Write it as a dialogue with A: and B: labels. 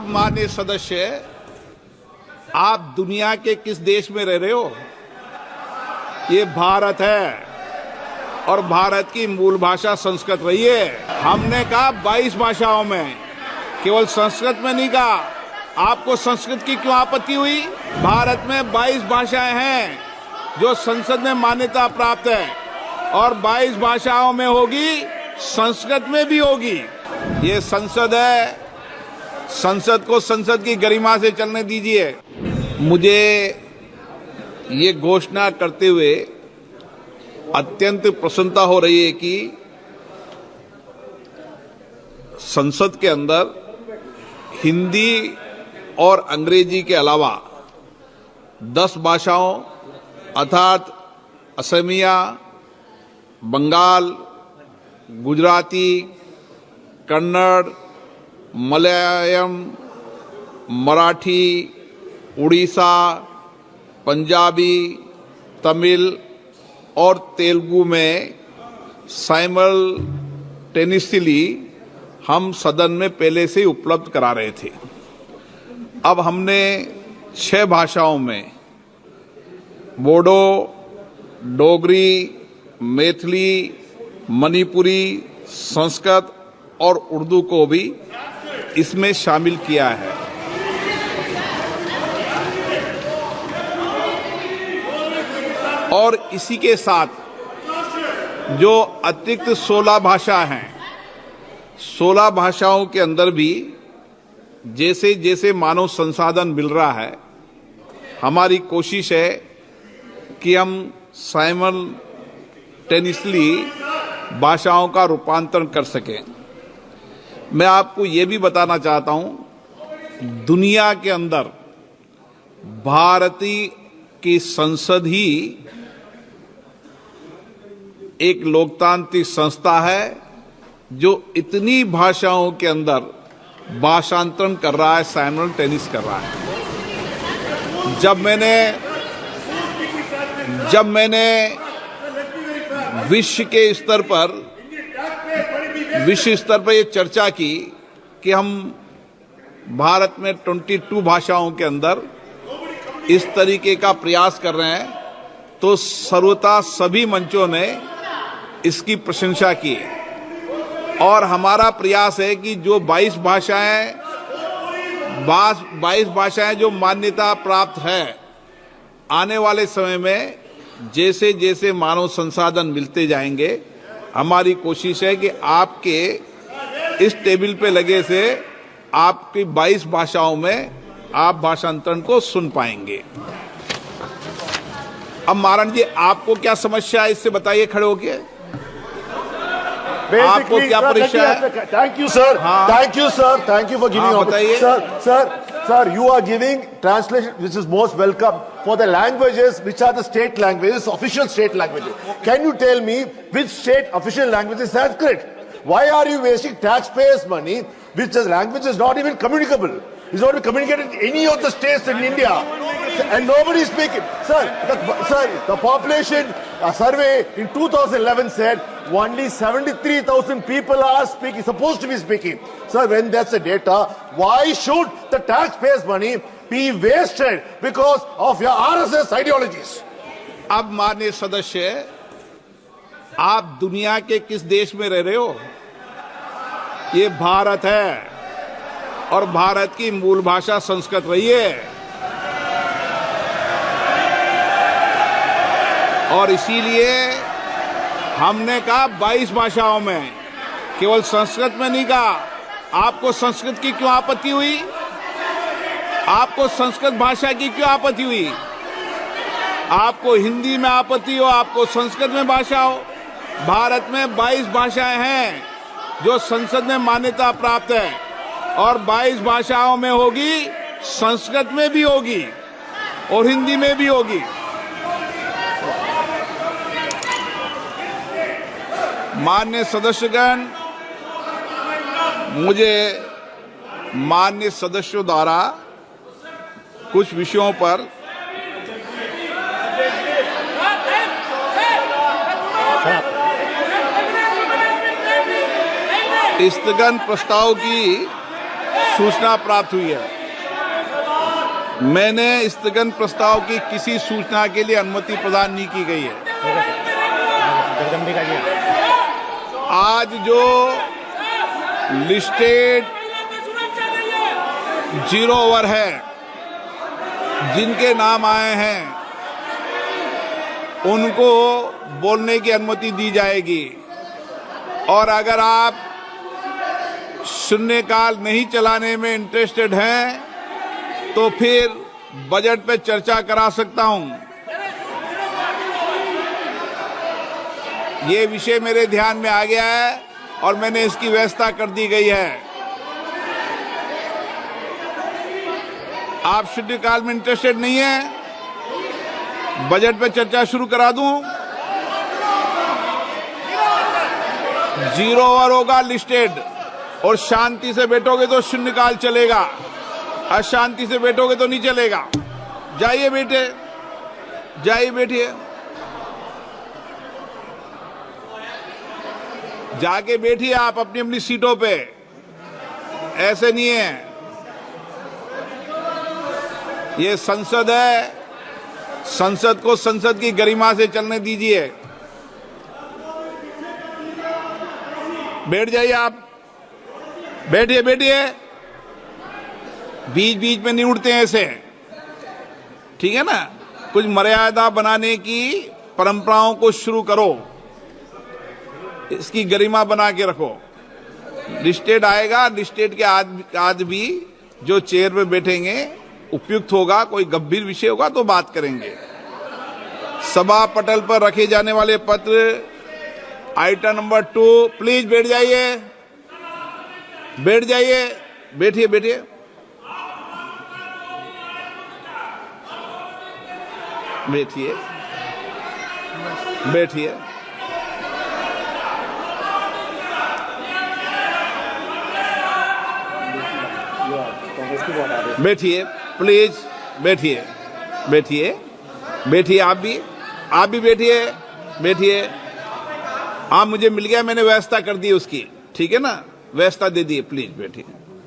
A: अब माननीय सदस्य, आप दुनिया के किस देश में रह रहे हो? ये भारत है और भारत की मूल भाषा संस्कृत रही है। हमने कहा 22 भाषाओं में, केवल संस्कृत में नहीं कहा। आपको संस्कृत की क्यों आपत्ति हुई? भारत में 22 भाषाएं हैं जो संसद में मान्यता प्राप्त है और 22 भाषाओं में होगी, संस्कृत में भी होगी। ये संसद है, संसद को संसद की गरिमा से चलने दीजिए। मुझे ये घोषणा करते हुए अत्यंत प्रसन्नता हो रही है कि संसद के अंदर हिंदी और अंग्रेजी के अलावा 10 भाषाओं अर्थात असमिया, बंगाल, गुजराती, कन्नड़, मलयालम, मराठी, उड़ीसा, पंजाबी, तमिल और तेलुगु में साइमल्टेनियसली हम सदन में पहले से ही उपलब्ध करा रहे थे। अब हमने 6 भाषाओं में बोडो, डोगरी, मैथिली, मणिपुरी, संस्कृत और उर्दू को भी इसमें शामिल किया है। और इसी के साथ जो अतिरिक्त 16 भाषा हैं, 16 भाषाओं के अंदर भी जैसे जैसे मानव संसाधन मिल रहा है, हमारी कोशिश है कि हम साइमल्टेनियसली भाषाओं का रूपांतरण कर सकें। मैं आपको ये भी बताना चाहता हूं, दुनिया के अंदर भारतीय की संसद ही एक लोकतांत्रिक संस्था है जो इतनी भाषाओं के अंदर भाषांतरण कर रहा है, साइमल्टेनियस कर रहा है। जब मैंने विश्व स्तर पर ये चर्चा की कि हम भारत में 22 भाषाओं के अंदर इस तरीके का प्रयास कर रहे हैं, तो सर्वथा सभी मंचों ने इसकी प्रशंसा की। और हमारा प्रयास है कि जो 22 भाषाएं जो मान्यता प्राप्त है, आने वाले समय में जैसे जैसे मानव संसाधन मिलते जाएंगे, हमारी कोशिश है कि आपके इस टेबल पे लगे से आपकी 22 भाषाओं में आप भाषांतरण को सुन पाएंगे। अब नारायण जी, आपको क्या समस्या है, इससे बताइए खड़े होके। आपको क्या परेशानी है?
B: Thank you sir, thank you sir, thank you for giving.
A: बताइए
B: sir, you are giving translation which is most welcome for the languages which are the state languages, official state languages. Can you tell me which state official language is Sanskrit? Why are you wasting taxpayers' money, which is language is not even communicable? It's not even communicated in any of the states in India, and nobody is speaking. Sir, the population survey in 2011 said only 73,000 people are speaking, supposed to be speaking. Sir, when that's the data, why should the taxpayers' money be wasted because of your RSS ideologies?
A: अब माननीय सदस्य, आप दुनिया के किस देश में रह रहे हो? ये भारत है और भारत की मूल भाषा संस्कृत रही है। और इसीलिए हमने कहा 22 भाषाओं में, केवल संस्कृत में नहीं कहा। आपको संस्कृत की क्यों आपत्ति हुई? आपको संस्कृत भाषा की क्यों आपत्ति हुई? आपको हिंदी में आपत्ति हो, आपको संस्कृत में भाषा हो। भारत में 22 भाषाएं हैं जो संसद में मान्यता प्राप्त है और 22 भाषाओं में होगी, संस्कृत में भी होगी और हिंदी में भी होगी। माननीय सदस्यगण, मुझे माननीय सदस्यों द्वारा कुछ विषयों पर स्थगन प्रस्ताव की सूचना प्राप्त हुई है। मैंने स्थगन प्रस्ताव की किसी सूचना के लिए अनुमति प्रदान नहीं की गई है।
C: जगदम्बिका जी,
A: आज जो लिस्टेड 0 ओवर है, जिनके नाम आए हैं, उनको बोलने की अनुमति दी जाएगी। और अगर आप शून्यकाल नहीं चलाने में इंटरेस्टेड हैं तो फिर बजट पे चर्चा करा सकता हूं। ये विषय मेरे ध्यान में आ गया है और मैंने इसकी व्यवस्था कर दी गई है। आप शून्यकाल में इंटरेस्टेड नहीं है, बजट पे चर्चा शुरू करा दूं। 0 ओवर होगा लिस्टेड, और शांति से बैठोगे तो शून्यकाल चलेगा, अशांति से बैठोगे तो नहीं चलेगा। जाइए बेटे, जाइए बैठिए, जाके बैठिए आप अपनी अपनी सीटों पे। ऐसे नहीं है, ये संसद है, संसद को संसद की गरिमा से चलने दीजिए। बैठ जाइए आप, बैठिए बैठिए, बीच बीच में नहीं उठते हैं ऐसे, ठीक है ना। कुछ मर्यादा बनाने की परंपराओं को शुरू करो, इसकी गरिमा बना के रखो। लिस्टेड आएगा, लिस्टेड के आज भी जो चेयर पे बैठेंगे उपयुक्त होगा, कोई गंभीर विषय होगा तो बात करेंगे। सभा पटल पर रखे जाने वाले पत्र आइटम नंबर 2, प्लीज बैठ जाइए, बैठ जाइए, बैठिए बैठिए, बैठिए बैठिए, बैठिए प्लीज, बैठिए बैठिए बैठिए, आप भी बैठिए बैठिए। हाँ, मुझे मिल गया, मैंने व्यवस्था कर दी उसकी, ठीक है ना, व्यवस्था दे दी, प्लीज बैठिए।